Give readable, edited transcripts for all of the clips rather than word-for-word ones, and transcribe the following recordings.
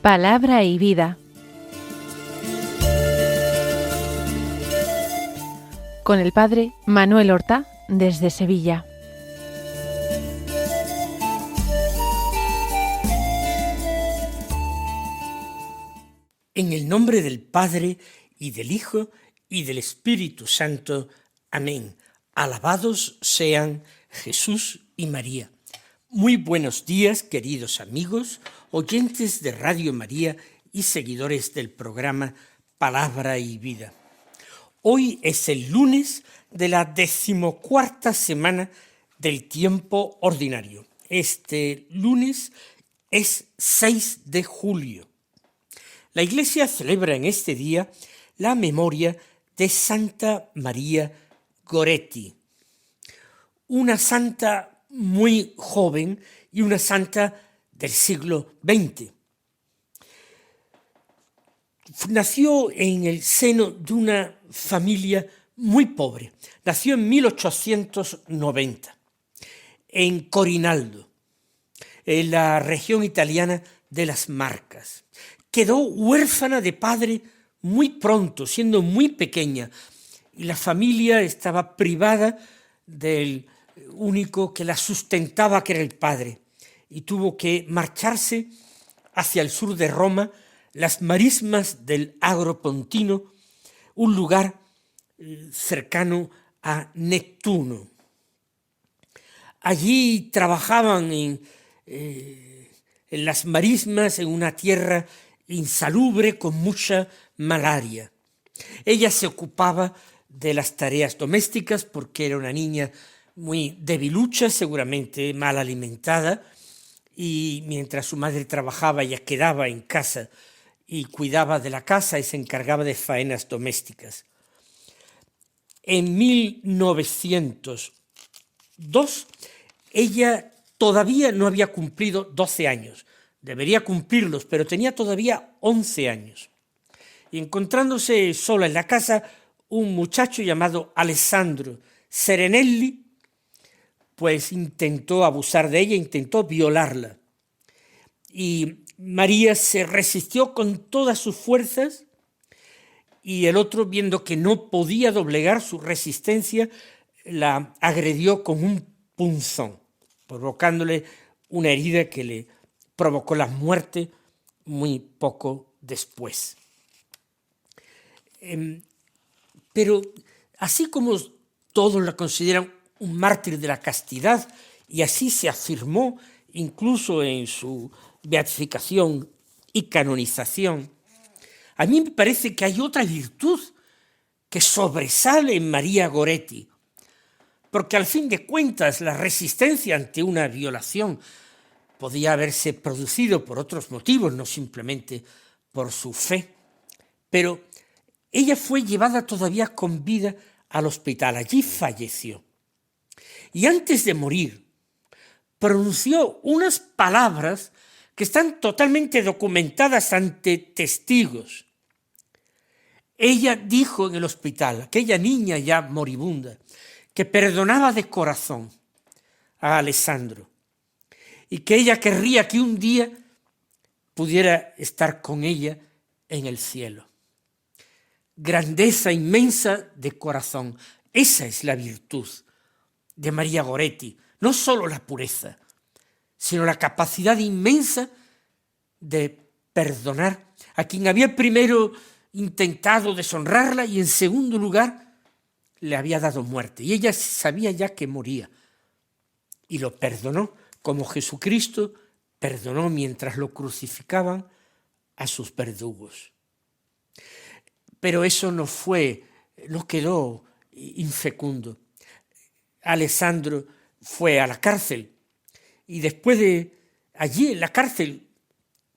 Palabra y vida. Con el padre Manuel Horta, desde Sevilla. En el nombre del Padre, y del Hijo, y del Espíritu Santo. Amén. Alabados sean Jesús y María. Muy buenos días, queridos amigos, oyentes de Radio María y seguidores del programa Palabra y Vida. Hoy es el lunes de la 14ª semana del tiempo ordinario. Este lunes es 6 de julio. La Iglesia celebra en este día la memoria de Santa María Goretti, una santa muy joven y una santa del siglo XX. Nació en el seno de una familia muy pobre. Nació en 1890, en Corinaldo, en la región italiana de las Marcas. Quedó huérfana de padre muy pronto, siendo muy pequeña, y la familia estaba privada del único que la sustentaba, que era el padre, y tuvo que marcharse hacia el sur de Roma, las marismas del Agropontino, un lugar cercano a Neptuno. Allí trabajaban en las marismas, en una tierra insalubre con mucha malaria. Ella se ocupaba de las tareas domésticas porque era una niña muy debilucha, seguramente mal alimentada, y mientras su madre trabajaba ella quedaba en casa y cuidaba de la casa y se encargaba de faenas domésticas. En 1902 ella todavía no había cumplido 12 años, debería cumplirlos, pero tenía todavía 11 años. Y encontrándose sola en la casa, un muchacho llamado Alessandro Serenelli, pues intentó abusar de ella, intentó violarla. Y María se resistió con todas sus fuerzas, y el otro, viendo que no podía doblegar su resistencia, la agredió con un punzón, provocándole una herida que le provocó la muerte muy poco después. Pero así como todos la consideran un mártir de la castidad, y así se afirmó incluso en su beatificación y canonización, a mí me parece que hay otra virtud que sobresale en María Goretti, porque al fin de cuentas la resistencia ante una violación podía haberse producido por otros motivos, no simplemente por su fe, pero ella fue llevada todavía con vida al hospital, allí falleció. Y antes de morir, pronunció unas palabras que están totalmente documentadas ante testigos. Ella dijo en el hospital, aquella niña ya moribunda, que perdonaba de corazón a Alessandro y que ella querría que un día pudiera estar con ella en el cielo. Grandeza inmensa de corazón. Esa es la virtud de María Goretti, no solo la pureza, sino la capacidad inmensa de perdonar a quien había primero intentado deshonrarla y en segundo lugar le había dado muerte. Y ella sabía ya que moría y lo perdonó, como Jesucristo perdonó mientras lo crucificaban a sus verdugos. Pero eso no quedó infecundo. Alessandro fue a la cárcel y después de allí en la cárcel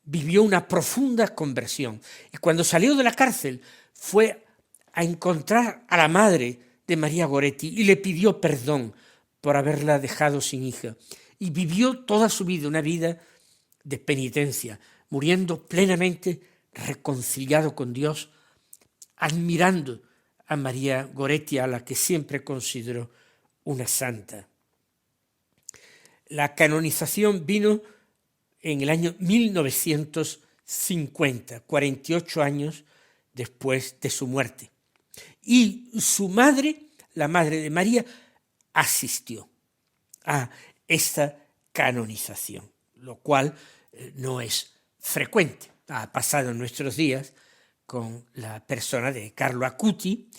vivió una profunda conversión. Y cuando salió de la cárcel fue a encontrar a la madre de María Goretti y le pidió perdón por haberla dejado sin hija. Y vivió toda su vida una vida de penitencia, muriendo plenamente reconciliado con Dios admirando a María Goretti, a la que siempre consideró una santa. La canonización vino en el año 1950, 48 años después de su muerte. Y su madre, la madre de María, asistió a esta canonización, lo cual no es frecuente. Ha pasado en nuestros días con la persona de Carlo Acuti.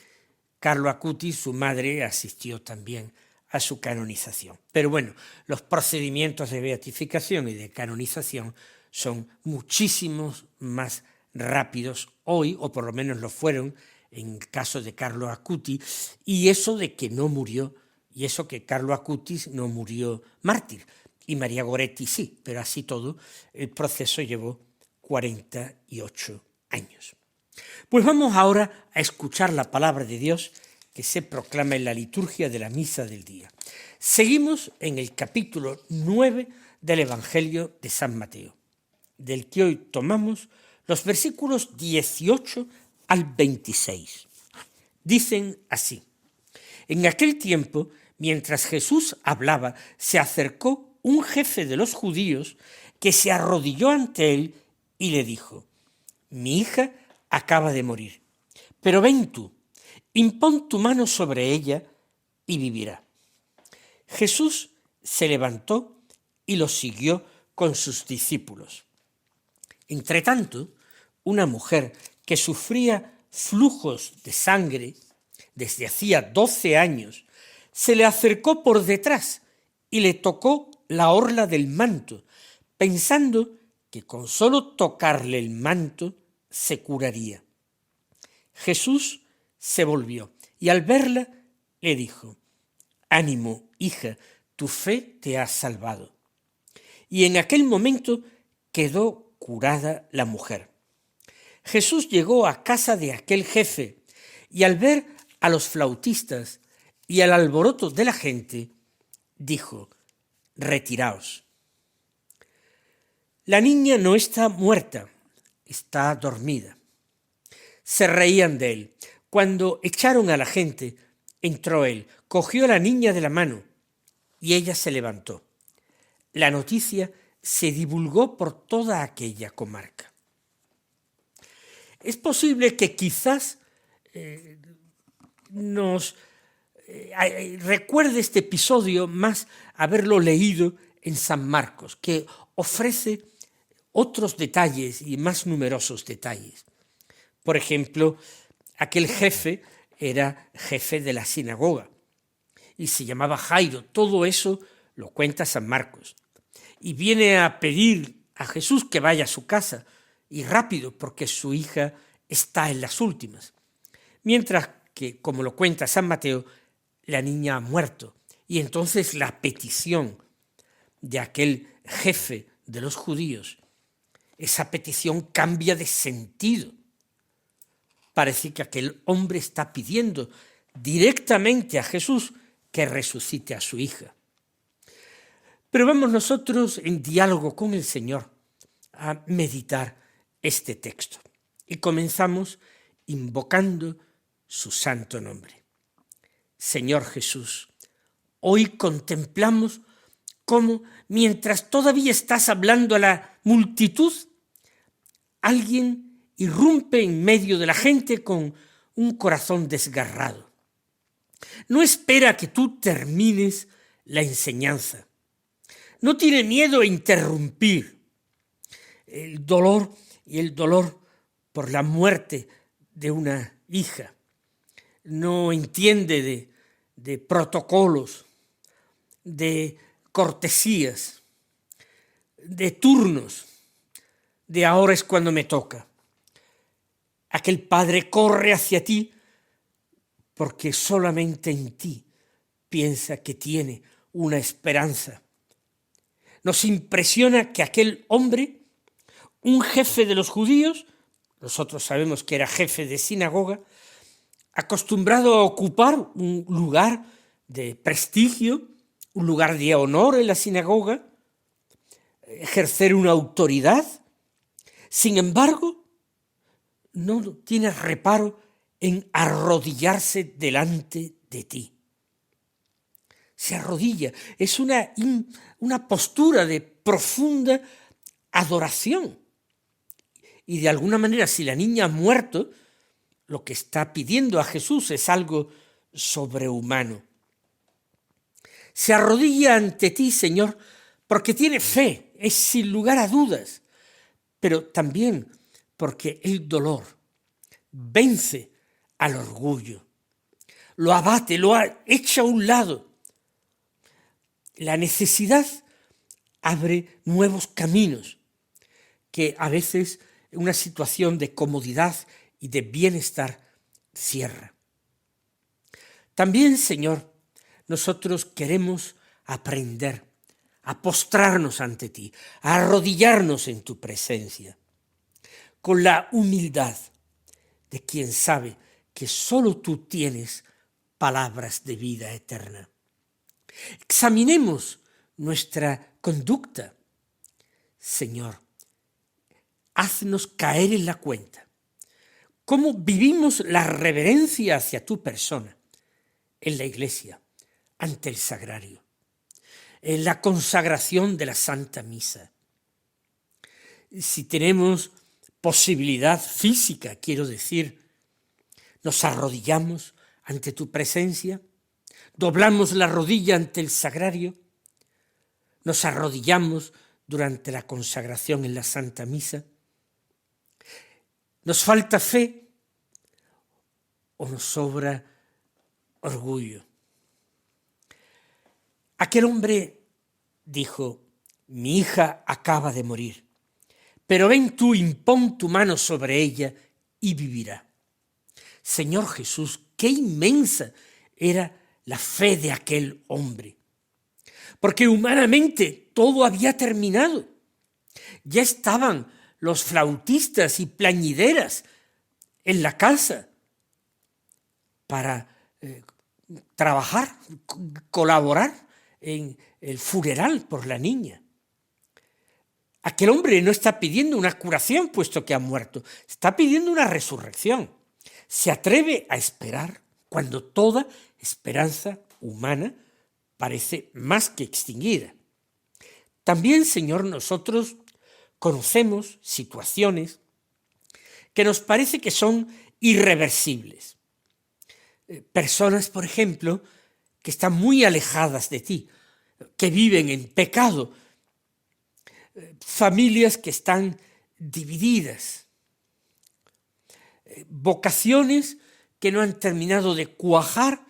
Carlo Acuti, su madre, asistió también a su canonización. Pero bueno, los procedimientos de beatificación y de canonización son muchísimos más rápidos hoy, o por lo menos lo fueron en el caso de Carlo Acuti, y eso de que no murió, y eso que Carlo Acuti no murió mártir, y María Goretti sí, pero así todo, el proceso llevó 48 años. Pues vamos ahora a escuchar la palabra de Dios que se proclama en la liturgia de la misa del día. Seguimos en el capítulo 9 del Evangelio de San Mateo, del que hoy tomamos los versículos 18 al 26. Dicen así: en aquel tiempo, mientras Jesús hablaba, se acercó un jefe de los judíos que se arrodilló ante él y le dijo: mi hija acaba de morir, pero ven tú, impón tu mano sobre ella y vivirá. Jesús se levantó y lo siguió con sus discípulos. Entretanto, una mujer que sufría flujos de sangre desde hacía 12 años, se le acercó por detrás y le tocó la orla del manto, pensando que con solo tocarle el manto se curaría. Jesús se volvió y al verla le dijo: ánimo, hija, tu fe te ha salvado. Y en aquel momento quedó curada la mujer. Jesús llegó a casa de aquel jefe y al ver a los flautistas y al alboroto de la gente, dijo: retiraos. La niña no está muerta, está dormida. Se reían de él. Cuando echaron a la gente, entró él, cogió a la niña de la mano y ella se levantó. La noticia se divulgó por toda aquella comarca. Es posible que quizás nos recuerde este episodio más haberlo leído en San Marcos, que ofrece otros detalles y más numerosos detalles. Por ejemplo, aquel jefe era jefe de la sinagoga y se llamaba Jairo. Todo eso lo cuenta San Marcos. Y viene a pedir a Jesús que vaya a su casa, y rápido, porque su hija está en las últimas. Mientras que, como lo cuenta San Mateo, la niña ha muerto. Y entonces la petición de aquel jefe de los judíos, esa petición cambia de sentido. Parece que aquel hombre está pidiendo directamente a Jesús que resucite a su hija. Pero vamos nosotros en diálogo con el Señor a meditar este texto. Y comenzamos invocando su santo nombre. Señor Jesús, hoy contemplamos cómo, mientras todavía estás hablando a la multitud, alguien irrumpe en medio de la gente con un corazón desgarrado. No espera que tú termines la enseñanza. No tiene miedo a interrumpir el dolor por la muerte de una hija. No entiende de protocolos, de cortesías, de turnos, de ahora es cuando me toca. Aquel padre corre hacia ti porque solamente en ti piensa que tiene una esperanza. Nos impresiona que aquel hombre, un jefe de los judíos, nosotros sabemos que era jefe de sinagoga, acostumbrado a ocupar un lugar de prestigio, un lugar de honor en la sinagoga, ejercer una autoridad, sin embargo, no tiene reparo en arrodillarse delante de ti. Se arrodilla, es una postura de profunda adoración. Y de alguna manera, si la niña ha muerto, lo que está pidiendo a Jesús es algo sobrehumano. Se arrodilla ante ti, Señor, porque tiene fe, es sin lugar a dudas, pero también porque el dolor vence al orgullo, lo abate, lo echa a un lado. La necesidad abre nuevos caminos que a veces una situación de comodidad y de bienestar cierra. También, Señor, nosotros queremos aprender a postrarnos ante ti, a arrodillarnos en tu presencia, con la humildad de quien sabe que solo tú tienes palabras de vida eterna. Examinemos nuestra conducta. Señor, haznos caer en la cuenta. ¿Cómo vivimos la reverencia hacia tu persona en la iglesia, ante el sagrario, en la consagración de la Santa Misa? Si tenemos posibilidad física, quiero decir, nos arrodillamos ante tu presencia, doblamos la rodilla ante el sagrario, nos arrodillamos durante la consagración en la Santa Misa. ¿Nos falta fe o nos sobra orgullo? Aquel hombre dijo: mi hija acaba de morir, pero ven tú, impón tu mano sobre ella y vivirá. Señor Jesús, qué inmensa era la fe de aquel hombre, porque humanamente todo había terminado. Ya estaban los flautistas y plañideras en la casa para trabajar, colaborar en el funeral por la niña. Aquel hombre no está pidiendo una curación puesto que ha muerto, está pidiendo una resurrección. Se atreve a esperar cuando toda esperanza humana parece más que extinguida. También, Señor, nosotros conocemos situaciones que nos parece que son irreversibles. Personas, por ejemplo, que están muy alejadas de ti, que viven en pecado, familias que están divididas, vocaciones que no han terminado de cuajar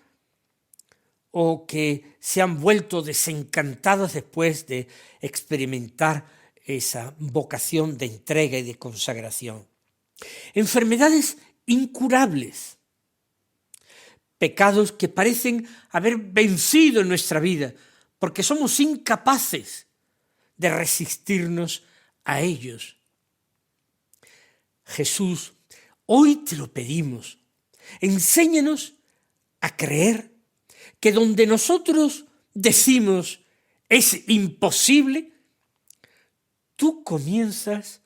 o que se han vuelto desencantadas después de experimentar esa vocación de entrega y de consagración. Enfermedades incurables, pecados que parecen haber vencido en nuestra vida porque somos incapaces de resistirnos a ellos. Jesús, hoy te lo pedimos, enséñanos a creer que donde nosotros decimos es imposible, tú comienzas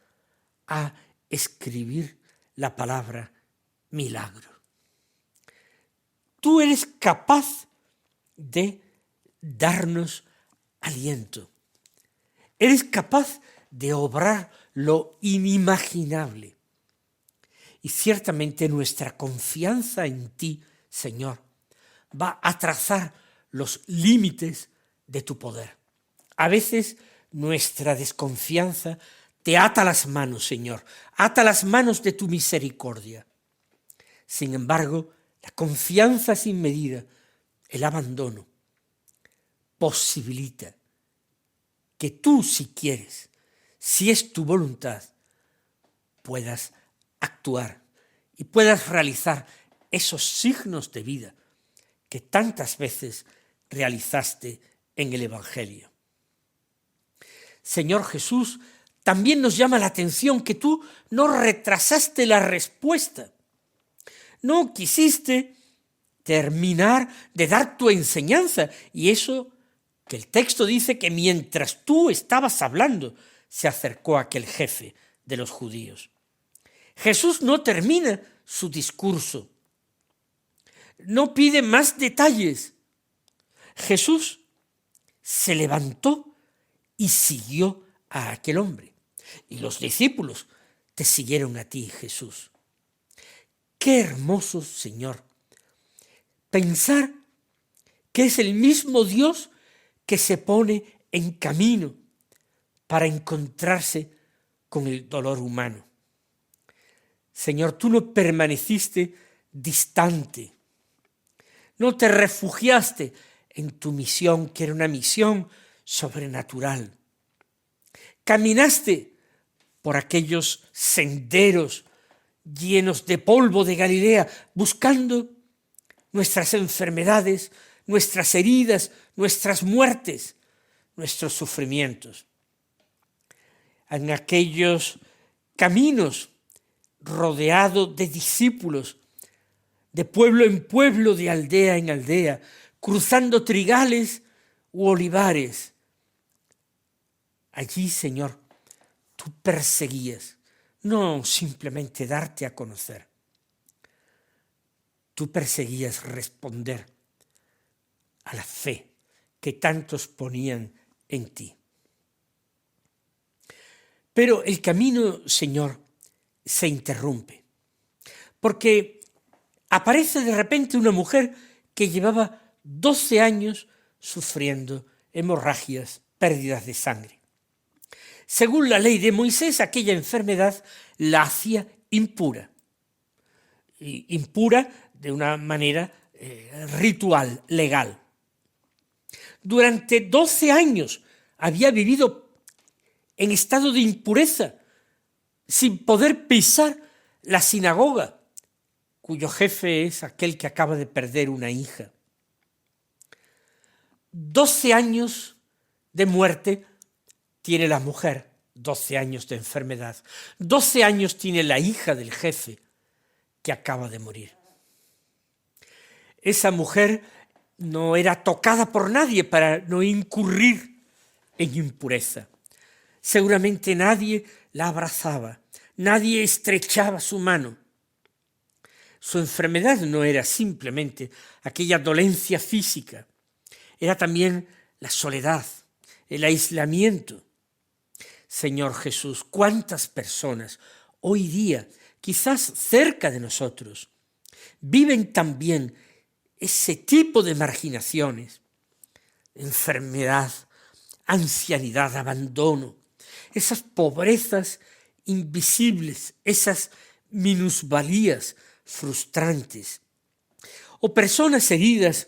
a escribir la palabra milagro. Tú eres capaz de darnos aliento. Eres capaz de obrar lo inimaginable. Y ciertamente nuestra confianza en ti, Señor, va a trazar los límites de tu poder. A veces nuestra desconfianza te ata las manos, Señor, ata las manos de tu misericordia. Sin embargo, la confianza sin medida, el abandono, posibilita que tú, si quieres, si es tu voluntad, puedas actuar y puedas realizar esos signos de vida que tantas veces realizaste en el Evangelio. Señor Jesús, también nos llama la atención que tú no retrasaste la respuesta. No quisiste terminar de dar tu enseñanza, y eso que el texto dice que mientras tú estabas hablando, se acercó aquel jefe de los judíos. Jesús no termina su discurso, no pide más detalles. Jesús se levantó y siguió a aquel hombre. Y los discípulos te siguieron a ti, Jesús. Qué hermoso, Señor, pensar que es el mismo Dios que se pone en camino para encontrarse con el dolor humano. Señor, tú no permaneciste distante, no te refugiaste en tu misión, que era una misión sobrenatural. Caminaste por aquellos senderos llenos de polvo de Galilea, buscando nuestras enfermedades, nuestras heridas, nuestras muertes, nuestros sufrimientos. En aquellos caminos rodeado de discípulos, de pueblo en pueblo, de aldea en aldea, cruzando trigales u olivares. Allí, Señor, tú perseguías, no simplemente darte a conocer. Tú perseguías responder a la fe que tantos ponían en ti. Pero el camino, Señor, se interrumpe, porque aparece de repente una mujer que llevaba 12 años sufriendo hemorragias, pérdidas de sangre. Según la ley de Moisés, aquella enfermedad la hacía impura. Y impura de una manera ritual, legal. Durante 12 años había vivido en estado de impureza, sin poder pisar la sinagoga, cuyo jefe es aquel que acaba de perder una hija. 12 años de muerte tiene la mujer, 12 años de enfermedad, 12 años tiene la hija del jefe que acaba de morir. Esa mujer no era tocada por nadie para no incurrir en impureza. Seguramente nadie la abrazaba, nadie estrechaba su mano. Su enfermedad no era simplemente aquella dolencia física, era también la soledad, el aislamiento. Señor Jesús, cuántas personas hoy día, quizás cerca de nosotros, viven también ese tipo de marginaciones, enfermedad, ancianidad, abandono, esas pobrezas invisibles, esas minusvalías frustrantes, o personas heridas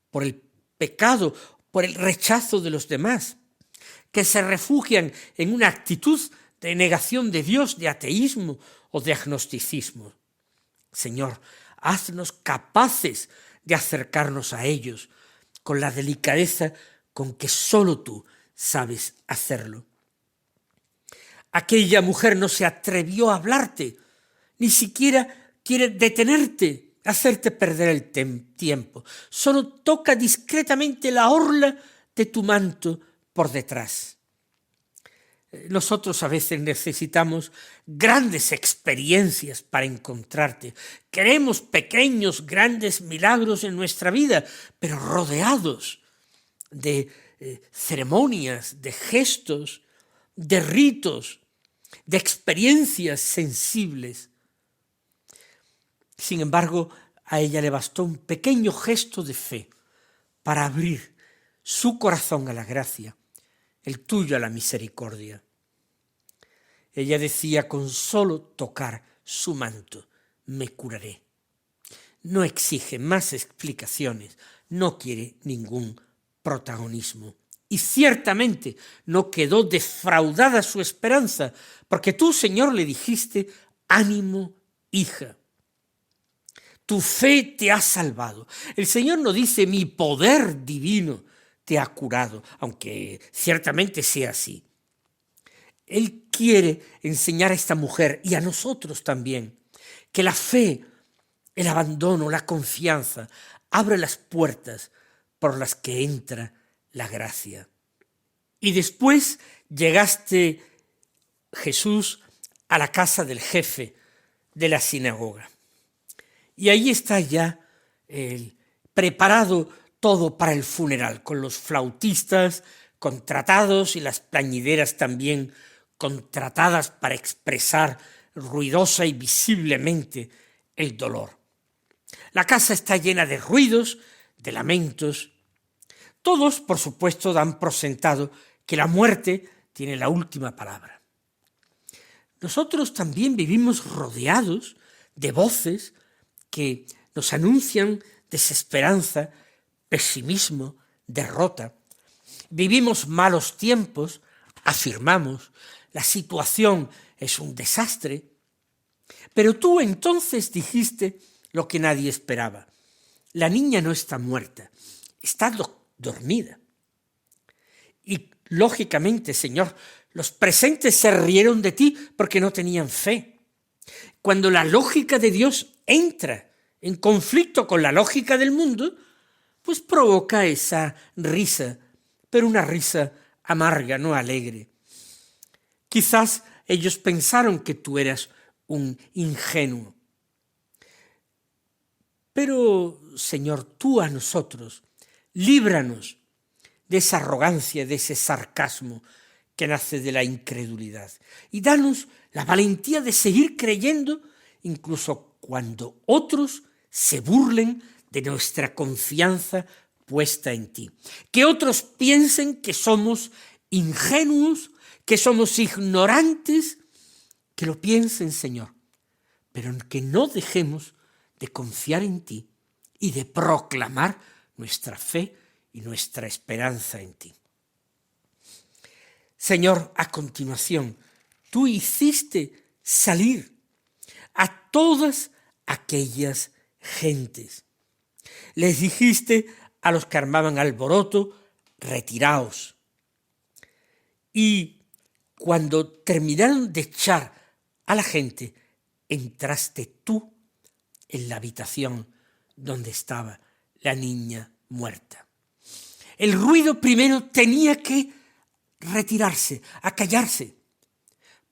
por el pecado, por el rechazo de los demás, que se refugian en una actitud de negación de Dios, de ateísmo o de agnosticismo. Señor, haznos capaces de acercarnos a ellos con la delicadeza con que solo tú sabes hacerlo. Aquella mujer no se atrevió a hablarte, ni siquiera quiere detenerte, hacerte perder el tiempo. Solo toca discretamente la orla de tu manto por detrás. Nosotros a veces necesitamos grandes experiencias para encontrarte. Queremos pequeños, grandes milagros en nuestra vida, pero rodeados de ceremonias, de gestos, de ritos, de experiencias sensibles. Sin embargo, a ella le bastó un pequeño gesto de fe para abrir su corazón a la gracia, el tuyo a la misericordia. Ella decía, con solo tocar su manto me curaré. No exige más explicaciones, no quiere ningún protagonismo. Y ciertamente no quedó defraudada su esperanza, porque tú, Señor, le dijiste, ánimo, hija. Tu fe te ha salvado. El Señor no dice, mi poder divino te ha curado, aunque ciertamente sea así. Él quiere enseñar a esta mujer y a nosotros también que la fe, el abandono, la confianza abre las puertas por las que entra la gracia. Y después llegaste, Jesús, a la casa del jefe de la sinagoga. Y ahí está ya preparado todo para el funeral, con los flautistas contratados y las plañideras también contratadas para expresar ruidosa y visiblemente el dolor. La casa está llena de ruidos, de lamentos. Todos, por supuesto, dan por sentado que la muerte tiene la última palabra. Nosotros también vivimos rodeados de voces que nos anuncian desesperanza, pesimismo, derrota. Vivimos malos tiempos, afirmamos, la situación es un desastre. Pero tú entonces dijiste lo que nadie esperaba. La niña no está muerta, está dormida. Y lógicamente, Señor, los presentes se rieron de ti porque no tenían fe. Cuando la lógica de Dios entra en conflicto con la lógica del mundo, pues provoca esa risa, pero una risa amarga, no alegre. Quizás ellos pensaron que tú eras un ingenuo. Pero, Señor, tú a nosotros, líbranos de esa arrogancia, de ese sarcasmo que nace de la incredulidad. Y danos la valentía de seguir creyendo, incluso cuando otros se burlen de nuestra confianza puesta en ti. Que otros piensen que somos ingenuos, que somos ignorantes, que lo piensen, Señor, pero que no dejemos de confiar en ti y de proclamar nuestra fe y nuestra esperanza en ti. Señor, a continuación, tú hiciste salir a todas aquellas gentes. Les dijiste a los que armaban alboroto, retiraos. Y cuando terminaron de echar a la gente, entraste tú en la habitación donde estaba la niña muerta. El ruido primero tenía que retirarse, acallarse,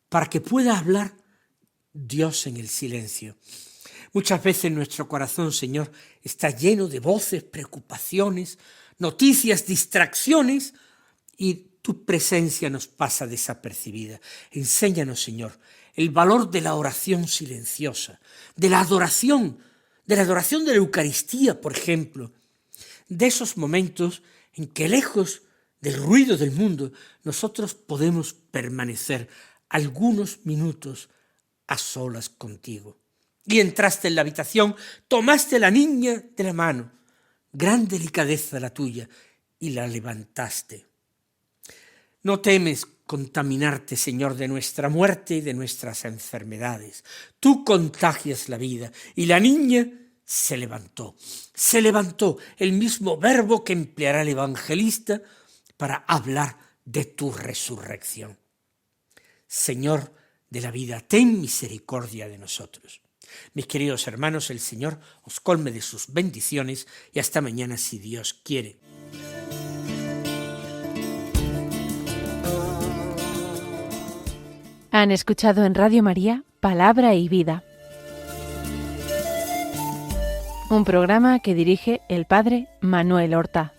para que pueda hablar Dios en el silencio. Muchas veces nuestro corazón, Señor, está lleno de voces, preocupaciones, noticias, distracciones, y tu presencia nos pasa desapercibida. Enséñanos, Señor, el valor de la oración silenciosa, de la adoración de la Eucaristía, por ejemplo, de esos momentos en que lejos del ruido del mundo nosotros podemos permanecer algunos minutos a solas contigo. Y entraste en la habitación, tomaste a la niña de la mano, gran delicadeza la tuya, y la levantaste. No temes contaminarte, Señor, de nuestra muerte y de nuestras enfermedades. Tú contagias la vida, y la niña se levantó. Se levantó, el mismo verbo que empleará el evangelista para hablar de tu resurrección. Señor de la vida, ten misericordia de nosotros. Mis queridos hermanos, el Señor os colme de sus bendiciones y hasta mañana si Dios quiere. Han escuchado en Radio María Palabra y Vida, un programa que dirige el Padre Manuel Horta.